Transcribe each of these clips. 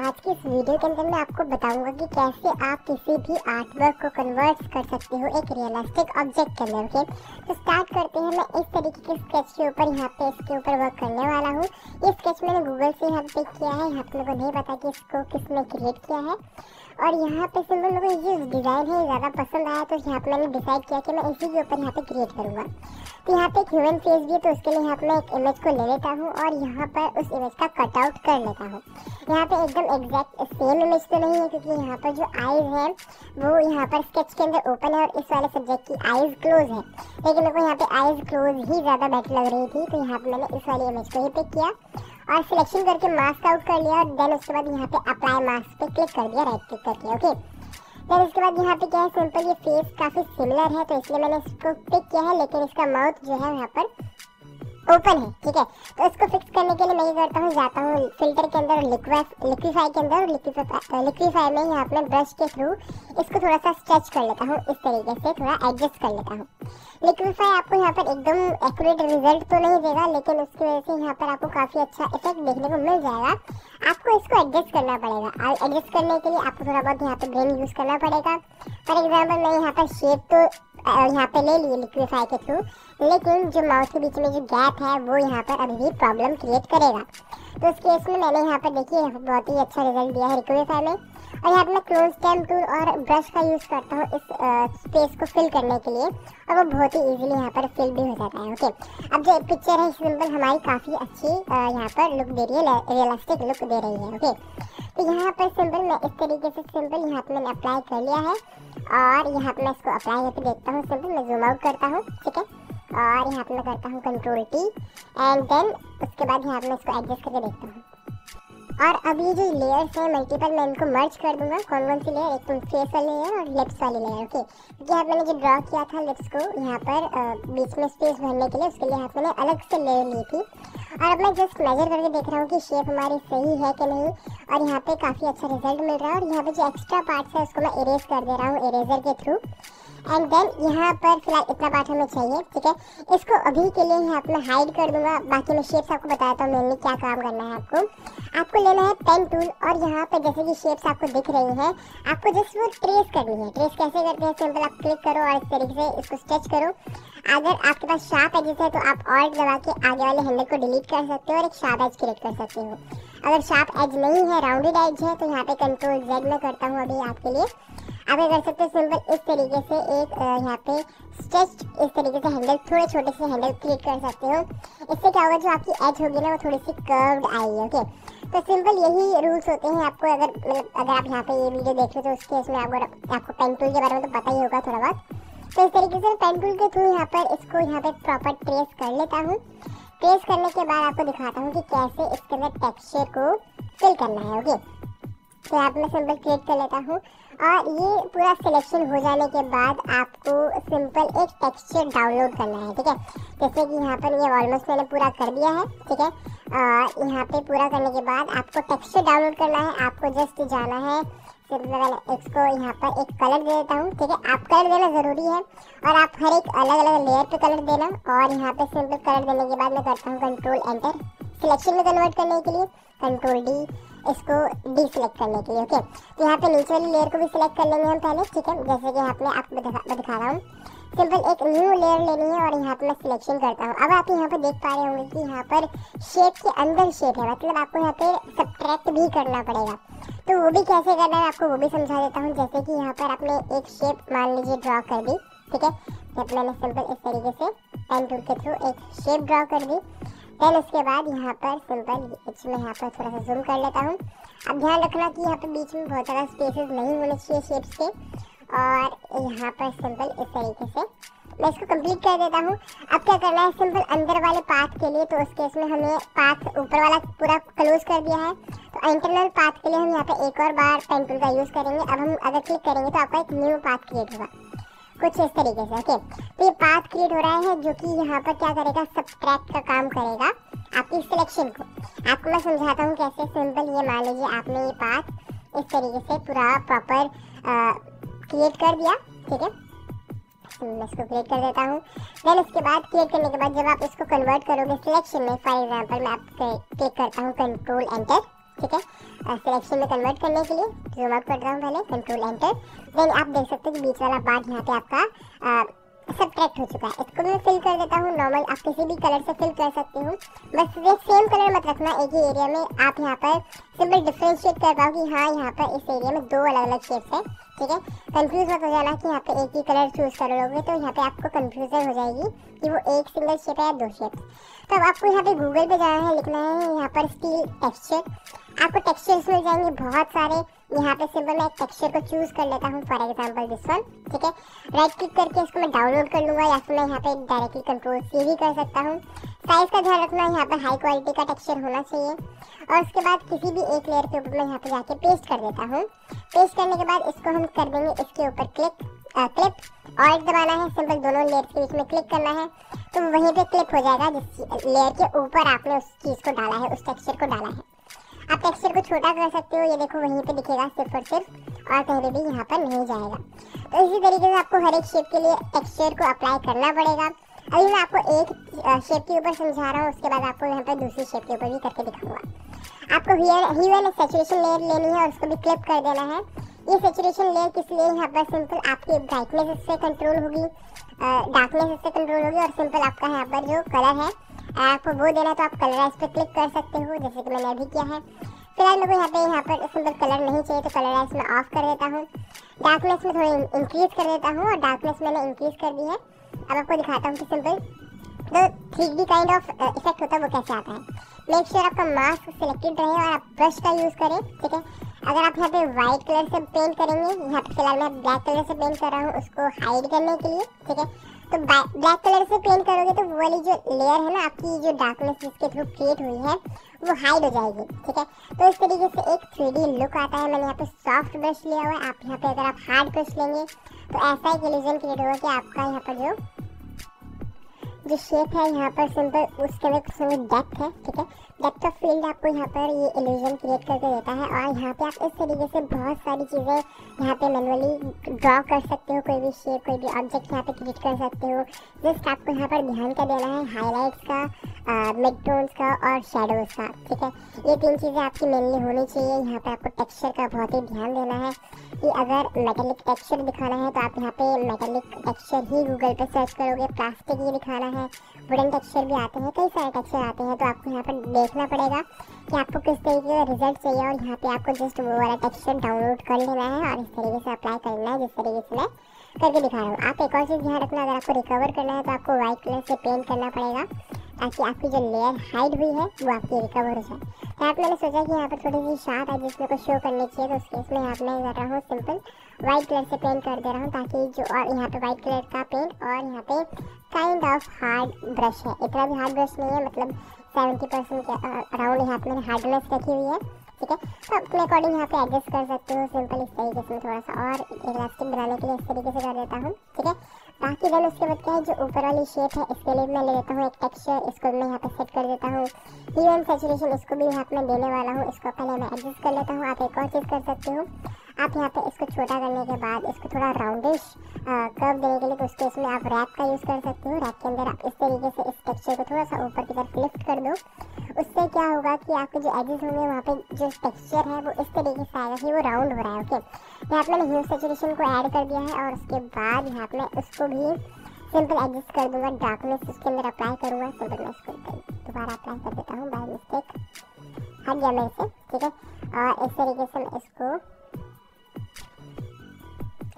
आज की इस वीडियो के अंदर मैं आपको बताऊंगा कि कैसे आप किसी भी आर्ट वर्क को कन्वर्ट कर सकते हो एक रियलिस्टिक ऑब्जेक्ट के अंदर। ओके, तो स्टार्ट करते हैं। मैं इस तरीके के स्केच के ऊपर यहाँ पे इसके ऊपर वर्क करने वाला हूँ। ये स्केच मैंने गूगल से यहाँ पे किया है। यहाँ पे मेरे को नहीं पता कि इसको किसने क्रिएट किया है। और यहाँ पे सिंपल मेरे को ये डिज़ाइन है ज़्यादा पसंद आया, तो यहाँ पे मैंने डिसाइड किया कि मैं इसी के ऊपर यहाँ पे क्रिएट करूँगा। तो यहाँ पे एक ह्यूमन फेस भी है, तो उसके लिए यहाँ पे मैं एक इमेज को ले लेता हूँ और यहाँ पर उस इमेज का कटआउट कर लेता हूँ। यहाँ पे एकदम एग्जैक्ट सेम इमेज तो नहीं है, क्योंकि यहाँ पर जो आईज है वो यहाँ पर स्केच के अंदर ओपन है और इस वाले सब्जेक्ट की आईज क्लोज है, लेकिन मेरे को यहाँ पे आईज क्लोज ही ज़्यादा बेटर लग रही थी। तो यहाँ पे मैंने इस वाली इमेज को ही पिक किया और सिलेक्शन करके मास्क आउट कर लिया और देन उसके बाद यहाँ पे अप्लाई मास्क पे क्लिक कर दिया, राइट क्लिक करके। ओके, देन उसके बाद यहाँ पे क्या है, सिंपल ये फेस काफ़ी सिमिलर है तो इसलिए मैंने इसको पिक किया है, लेकिन इसका माउथ जो है यहाँ पर ओपन है। ठीक है, तो इसको फिक्स करने के लिए मैं ये करता हूँ, जाता हूँ फिल्टर के अंदर, लिक्विफाई के अंदर, लिक्विफाई में यहाँ अपने ब्रश के थ्रू इसको थोड़ा सा स्ट्रेच कर लेता हूँ, इस तरीके से थोड़ा एडजस्ट कर लेता हूँ। लिक्विफाई आपको यहाँ पर एकदम एक्यूरेट रिजल्ट तो नहीं देगा, लेकिन उसकी वजह से यहाँ पर आपको काफ़ी अच्छा इफेक्ट देखने को मिल जाएगा। आपको इसको एडजस्ट करना पड़ेगा और एडजस्ट करने के लिए आपको थोड़ा बहुत यहाँ पे ब्रेन यूज़ करना पड़ेगा। फॉर एग्जाम्पल मैं यहाँ पर शेप तो यहाँ पे ले लिए लिक्विफाई के थ्रू, लेकिन जो माउथ के बीच में जो गैप है वो यहाँ पर अभी भी प्रॉब्लम क्रिएट करेगा। तो उस केस में मैंने यहाँ पर देखिए बहुत ही अच्छा रिजल्ट दिया है लिक्विफाई में। और यहाँ पर मैं क्लोज स्टैम्प टूल और ब्रश का यूज़ करता हूँ इस स्पेस को फिल करने के लिए, और वो बहुत ही इजीली यहाँ पर फिल भी हो जाता है। ओके, अब जो पिक्चर है सिंपल हमारी काफ़ी अच्छी यहाँ पर लुक दे रही है, रियलिस्टिक लुक दे रही है। ओके, तो यहाँ पर सिंपल मैं इस तरीके से सिंपल यहाँ पर मैंने अप्लाई कर लिया है और यहाँ पर मैं इसको अप्लाई करके देखता हूँ। सिंपल मैं जूम आउट करता हूँ, ठीक है, और यहाँ पर मैं करता हूँ कंट्रोल टी एंड देन उसके बाद यहाँ पर मैं इसको एडजस्ट करके देखता हूँ। और अब ये जो लेयर्स हैं मल्टीपल, मैं इनको मर्ज कर दूंगा। कौन कौन सी लेयर, एक तो फेस वाली लेयर और लिप्स वाली लेयर। ओके, क्योंकि यहाँ मैंने जो ड्रॉ किया था लिप्स को यहाँ पर बीच में स्पेस भरने के लिए, उसके लिए यहाँ मैंने अलग से लेयर ली थी। और अब मैं जस्ट मेजर करके देख रहा हूँ कि शेप हमारी सही है कि नहीं, और यहाँ पे काफ़ी अच्छा रिजल्ट मिल रहा है। और यहाँ पे जो एक्स्ट्रा पार्ट्स है उसको मैं इरेज कर दे रहा हूँ इरेजर के थ्रू। एंड देन यहाँ पर फिलहाल इतना पार्ट हमें चाहिए, ठीक है। इसको अभी के लिए यहाँ पे मैं हाइड कर दूंगा, बाकी मैं शेप्स आपको बताता हूँ मेनली क्या काम करना है। आपको लेना है पेन टूल और यहाँ पे जैसे कि शेप्स आपको दिख रही हैं, आपको जस्ट वो ट्रेस करनी है। ट्रेस कैसे करते हैं, सिंपल आप क्लिक करो और इस तरीके से इसको स्ट्रेच करो। अगर आपके पास शार्प एजेस है तो आप ऑल्ट दबा के आगे वाले हैंडल को डिलीट कर सकते हो और एक शार्प एज क्रिएट कर सकते हो। अगर शार्प एज नहीं है, राउंडेड एज है, तो यहाँ पे कंट्रोल जेड में करता हूँ अभी आपके लिए। आप ये कर सकते हो सिंपल इस तरीके से एक यहाँ पे स्ट्रेच इस तरीके से हैंडल, थोड़े छोटे से हैंडल क्रिएट कर सकते हो। इससे क्या होगा, जो आपकी एज होगी ना वो थोड़ी सी कर्व्ड आएगी। ओके, तो सिंपल यही रूल्स होते हैं। आपको अगर आप यहाँ पे ये वीडियो देख रहे हो तो उस केस में आपको पेन टूल के बारे में तो पता ही होगा थोड़ा बहुत। तो इस तरीके से पेन टूल के थ्रू यहाँ पर इसको यहाँ पे प्रॉपर ट्रेस कर लेता हूँ। ट्रेस करने के बाद आपको दिखाता हूँ कि कैसे इसके अंदर टेक्सचर को फिल करना है। ओके, तो यहाँ पे मैं सिंपल क्रिएट कर लेता हूँ और ये पूरा सिलेक्शन हो जाने के बाद आपको सिंपल एक टेक्सचर डाउनलोड करना है, ठीक है। जैसे कि यहाँ पर ये ऑलमोस्ट मैंने पूरा कर दिया है, ठीक है। यहाँ पे पूरा करने के बाद आपको टेक्सचर डाउनलोड करना है। आपको जस्ट जाना है, सिंपल इसको यहाँ पर एक कलर दे देता हूँ, ठीक है। आप कलर देना ज़रूरी है और आप हर एक अलग अलग लेयर पे कलर देना। और यहाँ पे सिंपल कलर देने के बाद मैं करता हूँ कंट्रोल एंटर, सिलेक्शन में कन्वर्ट करने के लिए कंट्रोल डी, इसको डी सिलेक्ट करने के लिए। ओके, तो यहाँ पे नीचे वाली लेयर को भी सिलेक्ट कर लेंगे हम पहले, ठीक है। जैसे कि यहाँ पे आपको दिखा रहा हूँ, सिंपल एक न्यू लेयर लेनी है और यहाँ पे मैं सिलेक्शन करता हूँ। अब आप यहाँ पे देख पा रहे होंगे कि यहाँ पर शेप के अंदर शेप है, मतलब आपको यहाँ पे सब्ट्रैक्ट भी करना पड़ेगा। तो वो भी कैसे करना है आपको वो भी समझा देता हूँ। जैसे कि यहाँ पर आपने एक शेप मान लीजिए ड्रॉ कर दी, ठीक है। जब मैंने सिंपल इस तरीके से पेन टूल के थ्रू एक शेप ड्रॉ कर दी, देन उसके बाद यहाँ पर सिंपल इसमें यहाँ पर थोड़ा सा जूम कर लेता हूँ। अब ध्यान रखना कि यहाँ पे बीच में बहुत ज़्यादा स्पेसेस नहीं होने चाहिए शेप्स के। और यहाँ पर सिंपल इस तरीके से मैं इसको कंप्लीट कर देता हूँ। अब क्या करना है, सिंपल अंदर वाले पाथ के लिए, तो उस केस में हमें पाथ ऊपर वाला पूरा क्लोज कर दिया है, तो इंटरनल पाथ के लिए हम यहाँ पे एक और बार पेन टूल का यूज़ करेंगे। अब हम अगर क्लिक करेंगे तो आपका एक न्यू पाथ क्रिएट होगा कुछ इस तरीके से। ओके, तो ये पाथ क्रिएट हो रहा है जो कि यहाँ पर क्या करेगा, सब्ट्रैक्ट का काम करेगा आपकी सिलेक्शन को। आपको मैं समझाता हूँ कैसे। सिंपल ये मान लीजिए आपने ये पाथ इस तरीके से पूरा प्रॉपर क्रिएट कर दिया, ठीक है। मैं इसको क्लिक कर देता हूँ। देन उसके बाद क्लिक करने के बाद जब आप इसको कन्वर्ट करोगे सिलेक्शन में, फॉर एग्जांपल मैं आप क्लिक करता हूँ कंट्रोल एंटर, ठीक है, सिलेक्शन में कन्वर्ट करने के लिए जूम आउट कर रहा हूँ, पहले कंट्रोल एंटर। देन आप देख सकते हो कि बीच वाला पार्ट यहाँ पे आपका सब्ट्रैक्ट हो चुका है। इसको मैं फिल कर देता हूँ नॉर्मल, आप किसी भी कलर से फिल कर सकते हो, बस ये सेम कलर मत रखना एक ही एरिया में। आप यहाँ पर सिंपल डिफ्रेंशिएट कर पाओ कि हाँ यहाँ पर इस एरिया में दो अलग अलग शेप्स है, ठीक है। कंफ्यूज मत हो जाना कि यहाँ पे एक ही कलर चूज कर लोगे तो यहाँ पे आपको कंफ्यूजन हो जाएगी कि वो एक सिंगल शेप है या दो शेप। तो अब आपको यहाँ पे गूगल पे जाना है, लिखना है यहाँ पर स्टील टेक्सचर, आपको टेक्सचर्स मिल जाएंगे बहुत सारे। यहाँ पे सिंपल मैं एक टेक्सचर को चूज कर लेता हूँ, फॉर एग्जांपल दिस वन, ठीक है। राइट क्लिक करके इसको मैं डाउनलोड कर लूँगा या फिर मैं यहाँ पे डायरेक्टली कंट्रोल सी भी कर सकता हूँ। साइज का ध्यान रखना, यहाँ पर हाई क्वालिटी का टेक्सचर होना चाहिए। और उसके बाद किसी भी एक लेयर के ऊपर मैं यहाँ पे जाके पेस्ट कर देता हूँ। पेस्ट करने के बाद इसको हम कर देंगे इसके ऊपर क्लिक और दबाना है, सिंपल दोनों लेयर्स के बीच में क्लिक करना है तो वहीं पे क्लिक हो जाएगा जिस लेयर के ऊपर आपने उस चीज़ को डाला है, उस टेक्सचर को डाला है। आप टेक्सचर को छोटा कर सकते हो, ये देखो वहीं पे दिखेगा सिर्फ और सिर्फ, और कहीं भी यहाँ पर नहीं जाएगा। तो इसी तरीके से आपको हर एक शेप के लिए टेक्सचर को अप्लाई करना पड़ेगा। अभी मैं आपको एक शेप के ऊपर समझा रहा हूँ, उसके बाद आपको यहाँ पर दूसरी शेप के ऊपर भी करके दिखाऊंगा। आपको ह्यू सैचुरेशन लेयर लेनी है और उसको भी क्लिक कर देना है। ये सैचुरेशन लेयर किस लिए, यहाँ पर सिंपल आपकी ब्राइटनेस इससे कंट्रोल होगी, डार्कनेस इससे कंट्रोल होगी, और सिंपल आपका यहाँ पर जो कलर है आपको वो देना है तो आप कलराइज पे क्लिक कर सकते हो, जैसे कि मैंने अभी किया है। फिलहाल मेरे को यहाँ पर सिंपल कलर नहीं चाहिए तो कलराइज में ऑफ कर देता हूँ। डार्कनेस में थोड़ी इंक्रीज कर देता हूँ और डार्कनेस मैंने इंक्रीज कर दी है। अब आपको दिखाता हूँ कि सिंपल तो 3D काइंड ऑफ इफेक्ट होता है वो कैसे आता है। मेक श्योर आपका मास्क सिलेक्टेड रहे और आप ब्रश का यूज़ करें, ठीक है। अगर आप यहाँ पे व्हाइट कलर से पेंट करेंगे, यहाँ पे फिलहाल मैं ब्लैक कलर से पेंट कर रहा हूँ उसको हाइड करने के लिए, ठीक है। तो ब्लैक कलर से पेंट करोगे तो वो वाली जो लेयर है ना आपकी, जो डार्कनेस जिसके थ्रू क्रिएट हुई है वो हाइड हो जाएगी, ठीक है। तो इस तरीके से एक 3D लुक आता है। मैंने यहाँ पे सॉफ्ट ब्रश लिया हुआ है, आप यहाँ पे अगर आप हार्ड ब्रश लेंगे तो ऐसा एक इल्यूजन क्रिएट होगा कि आपका यहाँ पर जो शेप है यहाँ पर सिंपल उसके में कुछ डेप्थ है, ठीक है। डेप्थ ऑफ फील्ड आपको यहाँ पर ये इल्यूजन क्रिएट करके देता है और यहाँ पे आप इस तरीके से बहुत सारी चीज़ें यहाँ पे मैनुअली ड्रॉ कर सकते हो, कोई भी शेप कोई भी ऑब्जेक्ट यहाँ पे क्रिएट कर सकते हो। जस्ट आपको यहाँ पर ध्यान का देना है हाईलाइट्स का, मिड टोन्स का और शेडोज़ का, ठीक है। ये तीन चीज़ें आपकी मेनली होनी चाहिए। यहाँ पे आपको टेक्सचर का बहुत ही ध्यान देना है कि अगर मेटेलिक टेक्सचर दिखाना है तो आप यहाँ पे मेटेलिक टेक्सचर ही गूगल पे सर्च करोगे। प्लास्टिक ही दिखाना है, वुडन टेक्सचर भी आते हैं, कई सारे टेक्सचर आते हैं, तो आपको यहाँ पर देखना पड़ेगा कि आपको किस तरीके का रिजल्ट चाहिए और यहाँ पे आपको जस्ट वो वाला टेक्सचर डाउनलोड कर लेना है और इस तरीके से अप्लाई करना है जिस तरीके से मैं करके दिखा रहा हूँ। आप एक और चीज़ ध्यान रखना, अगर आपको रिकवर करना है तो आपको व्हाइट कलर से पेंट करना पड़ेगा ताकि आपकी जो लेयर हाइड हुई है वो आपकी रिकवर हो जाए। तो आप मैंने सोचा कि यहाँ पर थोड़ी सी शार्प है जिसमें को शो करनी चाहिए, तो उस केस में यहाँ पर मैं कर रहा हूँ सिंपल व्हाइट कलर से पेंट कर दे रहा हूँ ताकि जो, और यहाँ पे व्हाइट कलर का पेंट और यहाँ पे काइंड ऑफ हार्ड ब्रश है, इतना भी हार्ड ब्रश नहीं है, मतलब 70% के अराउंड यहाँ पे मैंने हार्डनेस रखी हुई है, ठीक है। तो अपने अकॉर्डिंग यहाँ पे एडजस्ट कर सकते हो। सिंपल इस तरीके से थोड़ा सा और इलास्टिक बनाने के लिए इस तरीके से कर देता हूँ, ठीक है। बाकी देन उसके बाद क्या है, जो ऊपर वाली शेप है इसके लिए मैं ले लेता हूँ एक टेक्सचर, इसको मैं यहाँ पे सेट कर देता हूँ। ह्यू एंड सैचुरेशन इसको भी यहाँ पे मैं देने वाला हूँ, इसको पहले मैं एडजस्ट कर लेता हूँ। आप एक और चीज़ कर सकते हो, आप यहाँ पे इसको छोटा करने के बाद इसको थोड़ा राउंडिश कर्व देने के लिए तो उसके इसमें आप रैप का यूज़ कर सकते हो। रैप के अंदर आप इस तरीके से इस टेक्सचर को थोड़ा सा ऊपर की तरफ लिफ्ट कर दो, उससे क्या होगा कि आपके जो एजेस होंगे वहाँ पे जो टेक्सचर है वो इस तरीके से आएगा कि वो राउंड हो रहा है, ओके। यहाँ पे मैंने ह्यू सैचुरेशन को ऐड कर दिया है और उसके बाद यहाँ पे मैं उसको भी सिंपल एडजस्ट कर दूंगा, डार्कनेस उसके अंदर अप्लाई करूँगा। सिंपल मैं इसको दोबारा अप्लाई कर देता हूँ, बाय मिस्टेक हट गया मेरे से, ठीक है। और इस तरीके से मैं इसको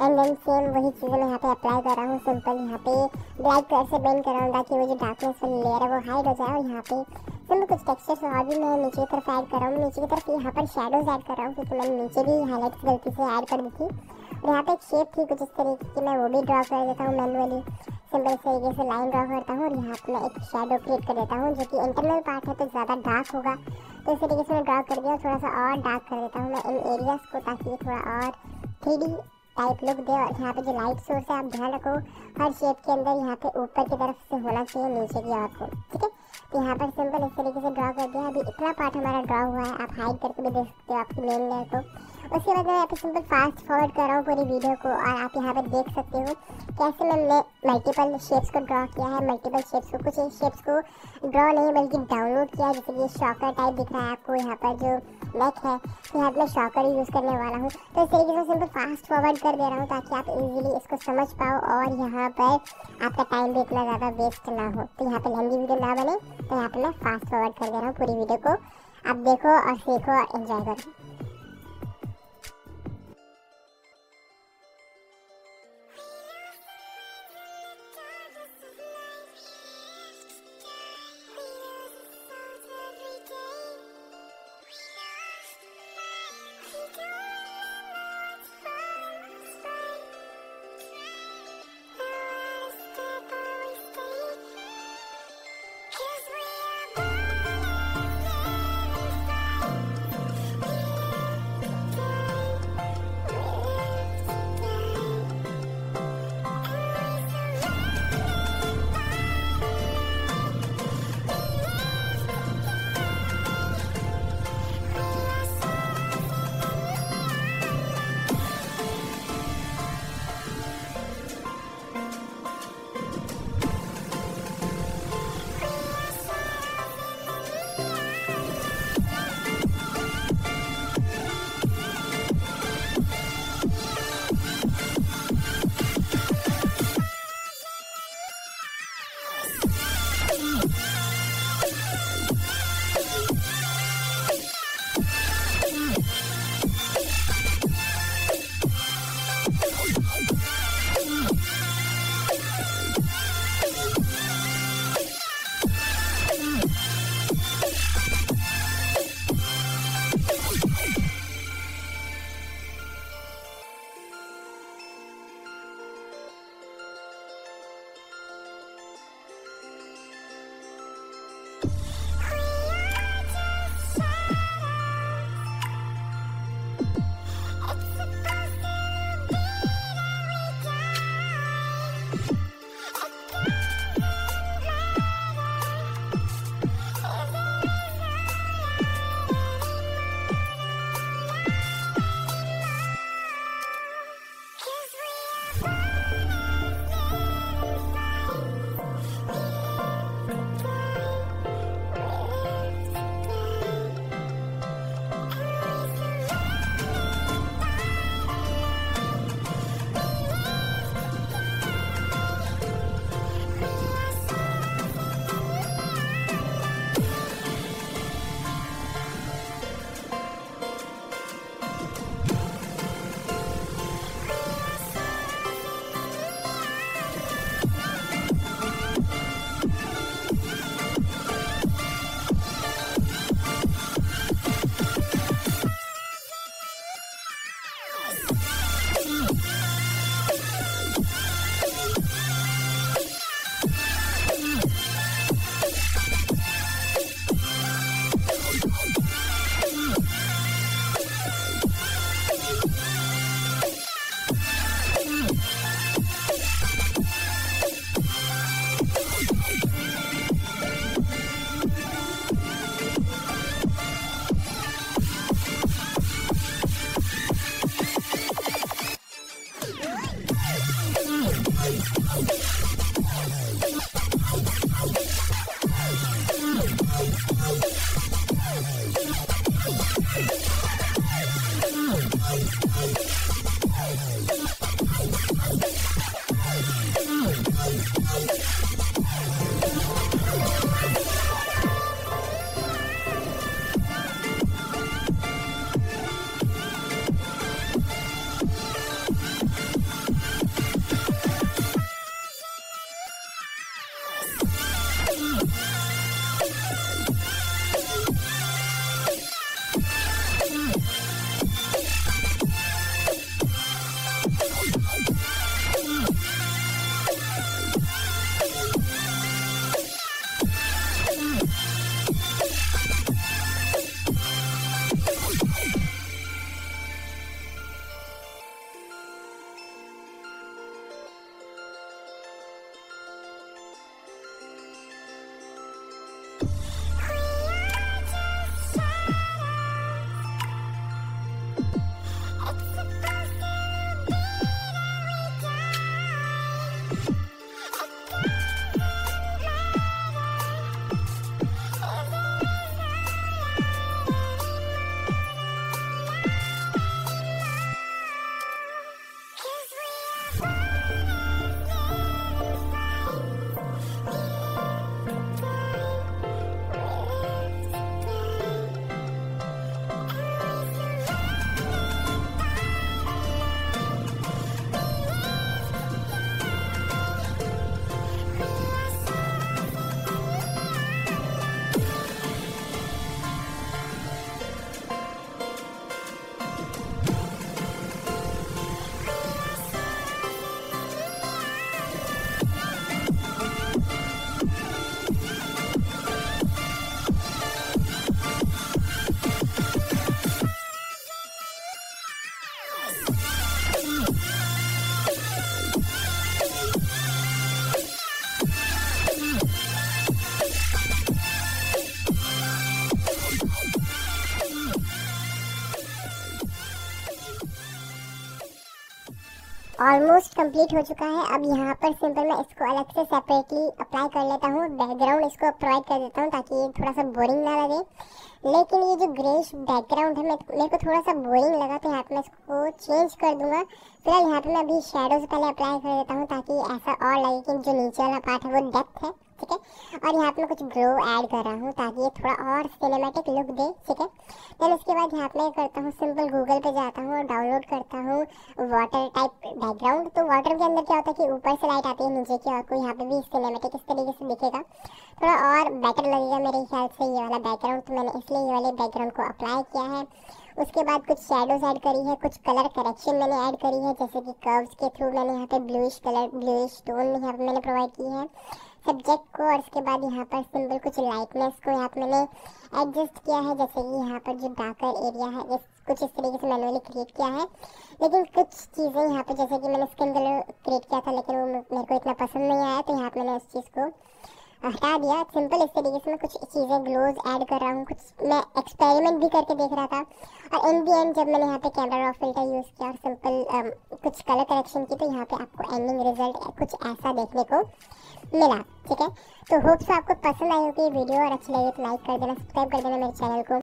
एंड देन सेम वही चीज़ें मैं यहाँ पे अप्लाई कर रहा हूँ। सिंपल यहाँ पे ब्लैक कलर से पेंट कर रहा हूँ ताकि वो जो डार्कनेस वाली लेयर है वो हाइड हो जाए। और यहाँ पे सिंपल कुछ टेक्सचर्स और भी मैं नीचे की तरफ ऐड कर रहा हूँ। नीचे की तरफ यहाँ पर शेडोज ऐड कर रहा हूँ क्योंकि मैंने नीचे भी हाईलाइट्स गलती से ऐड कर दी थी। और यहाँ पे एक शेप थी कुछ इस तरीके की, मैं वो भी ड्रॉ कर देता हूँ मैनुअली। सिंपल इस तरीके से लाइन ड्रॉ करता हूँ और यहाँ पर मैं एक शेडो क्रिएट कर देता हूँ जो कि इंटरनल पार्ट है तो ज़्यादा डार्क होगा, तो इस तरीके से मैं ड्रॉ कर दिया। थोड़ा सा और डार्क कर देता हूँ मैं इन एरियाज़ को ताकि ये थोड़ा और 3D टाइप लुक दे। और यहाँ पे जो लाइट सोर्स है आप ध्यान रखो हर शेप के अंदर यहाँ पे ऊपर की तरफ से होना चाहिए, नीचे की ओर को, ठीक है। तो यहाँ पर सिंपल इस तरीके से ड्रॉ कर दिया। अभी इतना पार्ट हमारा ड्रॉ हुआ है, आप हाइड करके भी देख सकते हो आपकी मेन लेयर को। उसके बाद मैं यहाँ पे सिंपल फास्ट फॉरवर्ड कर रहा हूँ पूरी वीडियो को और आप यहाँ पर देख सकते हो कैसे मैंने मल्टीपल शेप्स को ड्रॉ किया है। मल्टीपल शेप्स को, कुछ शेप्स को ड्रॉ नहीं बल्कि डाउनलोड किया है, जैसे कि शॉकर टाइप दिख रहा है आपको यहाँ पर जो मैक है, तो यहाँ पे मैं शॉकर यूज़ करने वाला हूँ। तो इस तरीके से सिंपल फास्ट फॉरवर्ड कर दे रहा हूँ ताकि आप इजीली इसको समझ पाओ और यहाँ पर आपका टाइम भी इतना ज़्यादा वेस्ट ना हो। तो यहाँ पे लंबी वीडियो ना बने, तो यहाँ पे मैं फास्ट फॉरवर्ड कर दे रहा हूँ पूरी वीडियो को। आप देखो और सीखो और एंजॉय करो। ऑलमोस्ट कंप्लीट हो चुका है। अब यहाँ पर सिंपल मैं इसको अलग से सेपरेटली अप्लाई कर लेता हूँ, बैकग्राउंड इसको प्रोवाइड कर देता हूँ ताकि ये थोड़ा सा बोरिंग ना लगे। लेकिन ये जो ग्रेश बैकग्राउंड है मेरे को थोड़ा सा बोरिंग लगा, तो यहाँ पे मैं इसको चेंज कर दूंगा। फिलहाल यहाँ पे मैं अभी शेडोज पहले अप्लाई कर देता हूँ ताकि ऐसा और लगे कि जो नीचे वाला पार्ट है वो डेप्थ है, ठीक है। और यहाँ पे मैं कुछ ग्लो ऐड कर रहा हूँ ताकि ये थोड़ा और सिनेमैटिक लुक दे, ठीक है। देन उसके बाद यहाँ पे मैं करता हूँ सिंपल गूगल पे जाता हूँ और डाउनलोड करता हूँ वाटर टाइप बैकग्राउंड। तो वाटर के अंदर क्या होता है कि ऊपर से लाइट आती है नीचे की और को यहाँ पे भी सिनेमैटिक इस तरीके से दिखेगा, थोड़ा और बेटर लगेगा मेरे ख्याल से ये वाला बैकग्राउंड। तो मैंने इसलिए ये वाले बैकग्राउंड को अप्लाई किया है। उसके बाद कुछ शेडोज ऐड करी है, कुछ कलर करेक्शन मैंने ऐड करी है, जैसे कि कर्व्स के थ्रू मैंने यहाँ पे ब्लूइश कलर, ब्लूइश टोन यहाँ पे मैंने प्रोवाइड की है सब्जेक्ट को। और उसके बाद यहाँ पर सिंपल कुछ लाइटनेस को यहाँ पे मैंने एडजस्ट किया है, जैसे कि यहाँ पर जो डार्कर एरिया है कुछ इस तरीके से मैनुअली क्रिएट किया है। लेकिन कुछ चीज़ें यहाँ पे जैसे कि मैंने स्किन कलर क्रिएट किया था लेकिन वो मेरे को इतना पसंद नहीं आया, तो यहाँ पे मैंने उस चीज़ को हटा दिया। सिंपल इस तरीके से मैं कुछ चीज़ें ग्लोज ऐड कर रहा हूँ, कुछ मैं एक्सपेरिमेंट भी करके देख रहा था। और इन दी एंड जब मैंने यहाँ पे कैमरा रॉ फिल्टर यूज़ किया और सिंपल कुछ कलर करेक्शन की, तो यहाँ पे आपको एंडिंग रिजल्ट कुछ ऐसा देखने को मिला, ठीक है। तो होप्स आपको पसंद आई होगी वीडियो और अच्छी लगी तो लाइक कर देना, सब्सक्राइब कर देना मेरे चैनल को।